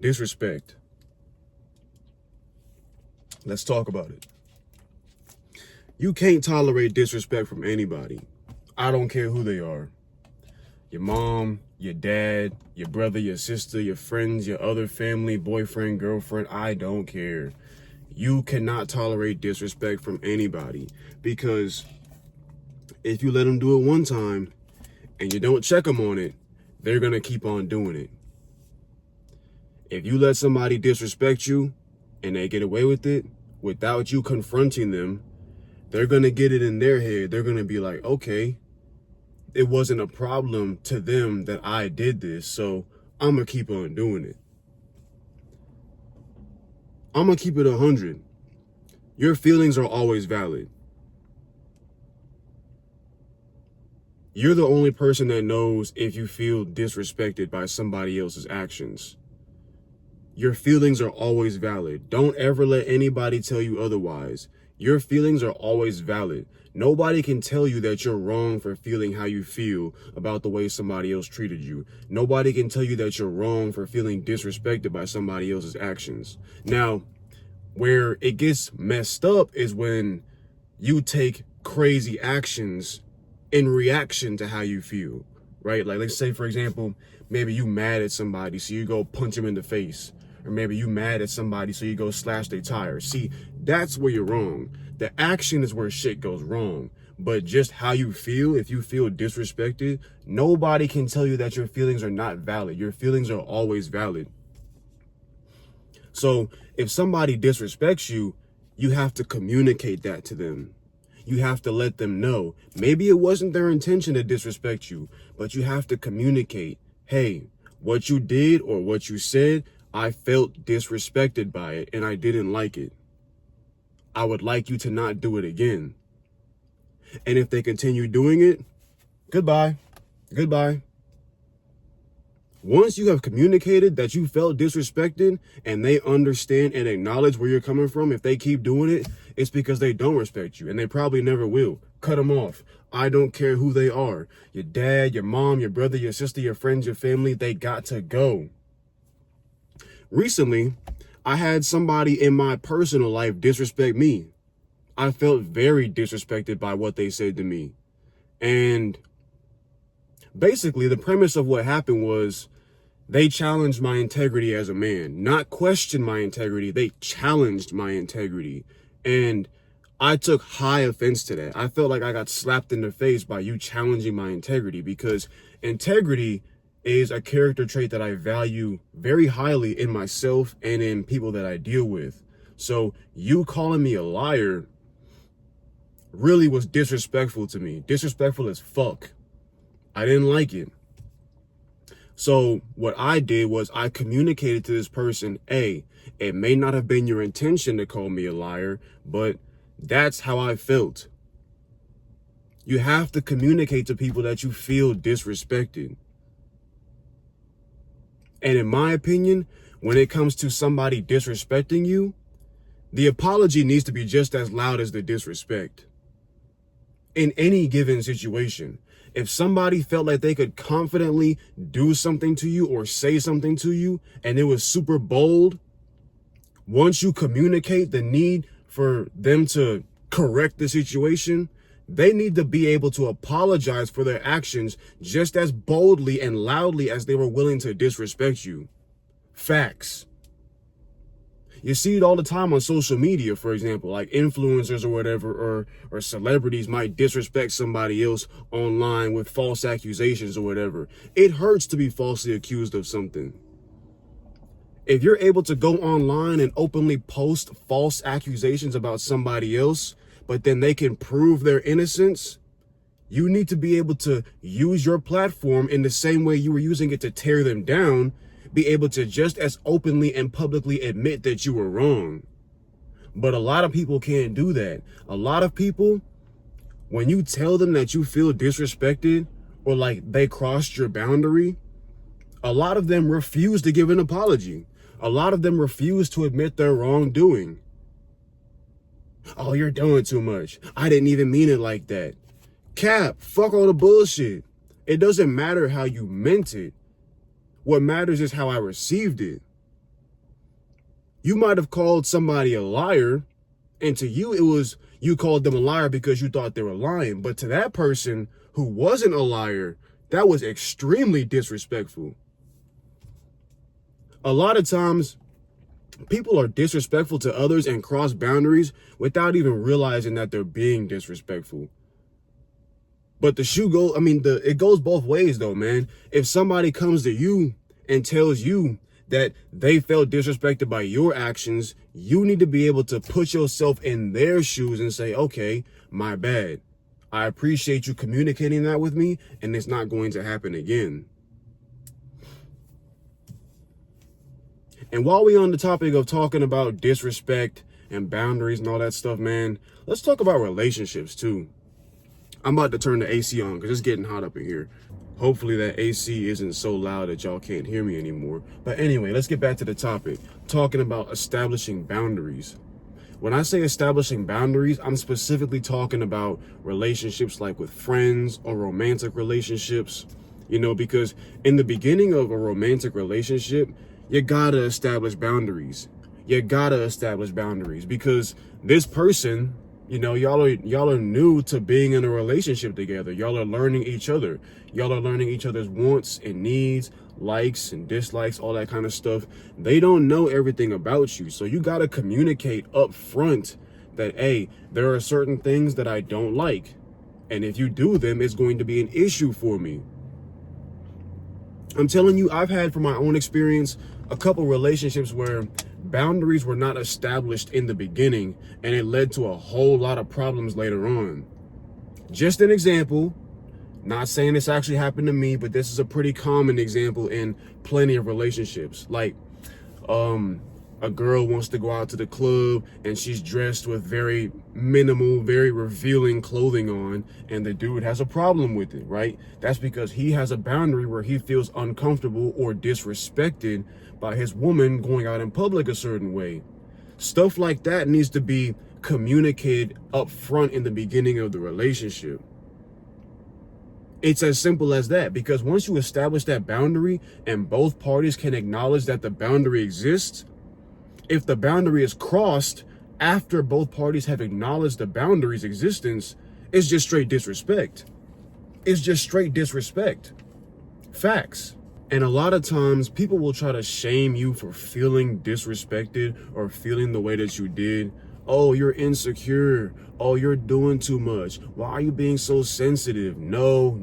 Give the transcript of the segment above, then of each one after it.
Disrespect. Let's talk about it. You can't tolerate disrespect from anybody. I don't care who they are. Your mom, your dad, your brother, your sister, your friends, your other family, boyfriend, girlfriend, I don't care. You cannot tolerate disrespect from anybody, because if you let them do it one time and you don't check them on it, they're going to keep on doing it. If you let somebody disrespect you and they get away with it without you confronting them, they're going to get it in their head. They're going to be like, okay, it wasn't a problem to them that I did this, so I'm going to keep on doing it. I'm going to keep it 100. Your feelings are always valid. You're the only person that knows if you feel disrespected by somebody else's actions. Your feelings are always valid. Don't ever let anybody tell you otherwise. Your feelings are always valid. Nobody can tell you that you're wrong for feeling how you feel about the way somebody else treated you. Nobody can tell you that you're wrong for feeling disrespected by somebody else's actions. Now, where it gets messed up is when you take crazy actions in reaction to how you feel, right? Like, let's say, for example, maybe you mad at somebody, so you go punch them in the face. Or maybe you mad at somebody, so you go slash their tires. See, that's where you're wrong. The action is where shit goes wrong. But just how you feel, if you feel disrespected, nobody can tell you that your feelings are not valid. Your feelings are always valid. So if somebody disrespects you, you have to communicate that to them. You have to let them know. Maybe it wasn't their intention to disrespect you, but you have to communicate, hey, what you did or what you said, I felt disrespected by it and I didn't like it. I would like you to not do it again. And if they continue doing it, goodbye. Goodbye. Once you have communicated that you felt disrespected and they understand and acknowledge where you're coming from, if they keep doing it, it's because they don't respect you and they probably never will. Cut them off. I don't care who they are. Your dad, your mom, your brother, your sister, your friends, your family, they got to go. Recently, I had somebody in my personal life disrespect me. I felt very disrespected by what they said to me. And basically, the premise of what happened was they challenged my integrity as a man. Not questioned my integrity, they challenged my integrity. And I took high offense to that. I felt like I got slapped in the face by you challenging my integrity, because integrity is a character trait that I value very highly in myself and in people that I deal with. So you calling me a liar really was disrespectful to me. Disrespectful as fuck. I didn't like it. So what I did was I communicated to this person, hey, it may not have been your intention to call me a liar, but that's how I felt. You have to communicate to people that you feel disrespected. And in my opinion, when it comes to somebody disrespecting you, the apology needs to be just as loud as the disrespect. In any given situation, if somebody felt like they could confidently do something to you or say something to you and it was super bold, once you communicate the need for them to correct the situation, they need to be able to apologize for their actions just as boldly and loudly as they were willing to disrespect you. Facts. You see it all the time on social media, for example, like influencers or whatever, or celebrities might disrespect somebody else online with false accusations or whatever. It hurts to be falsely accused of something. If you're able to go online and openly post false accusations about somebody else, but then they can prove their innocence, you need to be able to use your platform in the same way you were using it to tear them down, be able to just as openly and publicly admit that you were wrong. But a lot of people can't do that. A lot of people, when you tell them that you feel disrespected or like they crossed your boundary, a lot of them refuse to give an apology. A lot of them refuse to admit their wrongdoing. Oh, you're doing too much. I didn't even mean it like that. Cap, fuck all the bullshit. It doesn't matter how you meant it. What matters is how I received it. You might have called somebody a liar, and to you, it was you called them a liar because you thought they were lying. But to that person who wasn't a liar, that was extremely disrespectful. A lot of times, people are disrespectful to others and cross boundaries without even realizing that they're being disrespectful. But it goes both ways though, man. If somebody comes to you and tells you that they felt disrespected by your actions, you need to be able to put yourself in their shoes and say, okay, my bad. I appreciate you communicating that with me, and it's not going to happen again. And while we're on the topic of talking about disrespect and boundaries and all that stuff, man, let's talk about relationships too. I'm about to turn the AC on because it's getting hot up in here. Hopefully that AC isn't so loud that y'all can't hear me anymore. But anyway, let's get back to the topic, talking about establishing boundaries. When I say establishing boundaries, I'm specifically talking about relationships like with friends or romantic relationships, because in the beginning of a romantic relationship, you gotta establish boundaries. Because this person, y'all are new to being in a relationship together. Y'all are learning each other. Y'all are learning each other's wants and needs, likes and dislikes, all that kind of stuff. They don't know everything about you. So you got to communicate up front that, hey, there are certain things that I don't like. And if you do them, it's going to be an issue for me. I'm telling you, I've had from my own experience, a couple relationships where boundaries were not established in the beginning, and it led to a whole lot of problems later on. Just an example, not saying this actually happened to me, but this is a pretty common example in plenty of relationships. Like, a girl wants to go out to the club and she's dressed with very minimal, very revealing clothing on, and the dude has a problem with it, right? That's because he has a boundary where he feels uncomfortable or disrespected by his woman going out in public a certain way. Stuff like that needs to be communicated up front in the beginning of the relationship. It's as simple as that, because once you establish that boundary and both parties can acknowledge that the boundary exists, if the boundary is crossed after both parties have acknowledged the boundary's existence, it's just straight disrespect. Facts. And a lot of times people will try to shame you for feeling disrespected or feeling the way that you did. Oh, you're insecure. Oh, you're doing too much. Why are you being so sensitive? No.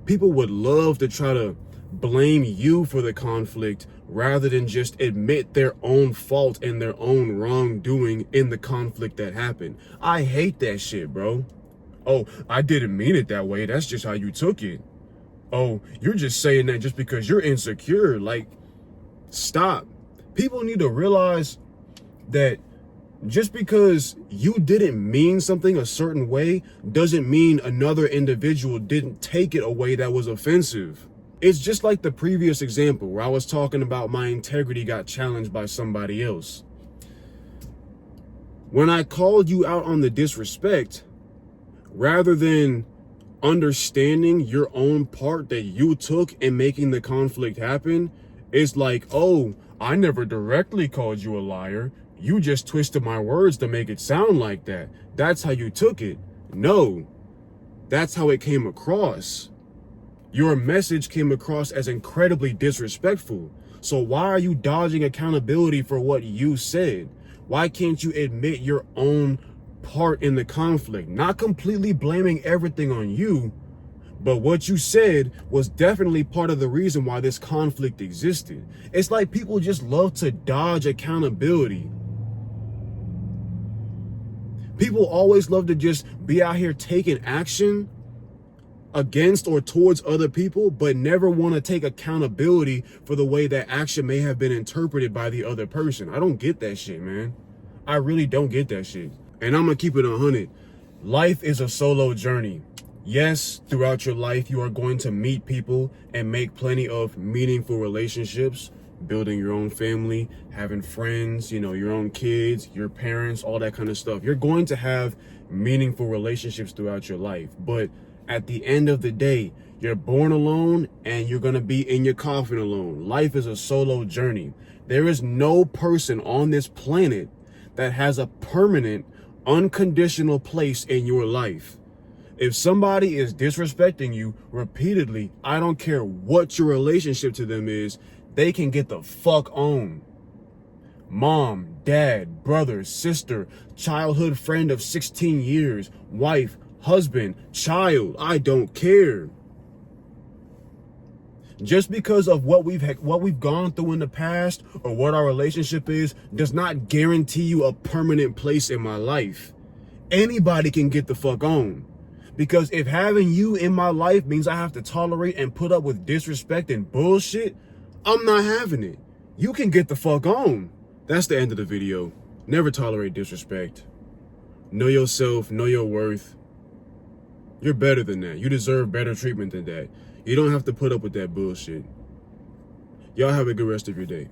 People would love to try to blame you for the conflict rather than just admit their own fault and their own wrongdoing in the conflict that happened. I hate that shit, bro. Oh, I didn't mean it that way. That's just how you took it. Oh, you're just saying that just because you're insecure. Like, stop. People need to realize that just because you didn't mean something a certain way doesn't mean another individual didn't take it a way that was offensive. It's just like the previous example where I was talking about my integrity got challenged by somebody else. When I called you out on the disrespect, rather than understanding your own part that you took in making the conflict happen, it's like, oh, I never directly called you a liar. You just twisted my words to make it sound like that. That's how you took it. No, that's how it came across. Your message came across as incredibly disrespectful. So why are you dodging accountability for what you said? Why can't you admit your own part in the conflict? Not completely blaming everything on you, but what you said was definitely part of the reason why this conflict existed. It's like people just love to dodge accountability. People always love to just be out here taking action against or towards other people, but never want to take accountability for the way that action may have been interpreted by the other person. I don't get that shit, man. I really don't get that shit. And I'm gonna keep it 100. Life is a solo journey. Yes, throughout your life, you are going to meet people and make plenty of meaningful relationships, building your own family, having friends, your own kids, your parents, all that kind of stuff. You're going to have meaningful relationships throughout your life. But at the end of the day, You're born alone and you're going to be in your coffin alone. Life is a solo journey. There is no person on this planet that has a permanent, unconditional place in your life. If somebody is disrespecting you repeatedly, I don't care what your relationship to them is, they can get the fuck on. Mom, dad, brother, sister, childhood friend of 16 years, wife, husband, child, I don't care. Just because of what we've gone through in the past or what our relationship is does not guarantee you a permanent place in my life. Anybody can get the fuck on. Because if having you in my life means I have to tolerate and put up with disrespect and bullshit, I'm not having it. You can get the fuck on. That's the end of the video. Never tolerate disrespect. Know yourself, know your worth. You're better than that. You deserve better treatment than that. You don't have to put up with that bullshit. Y'all have a good rest of your day.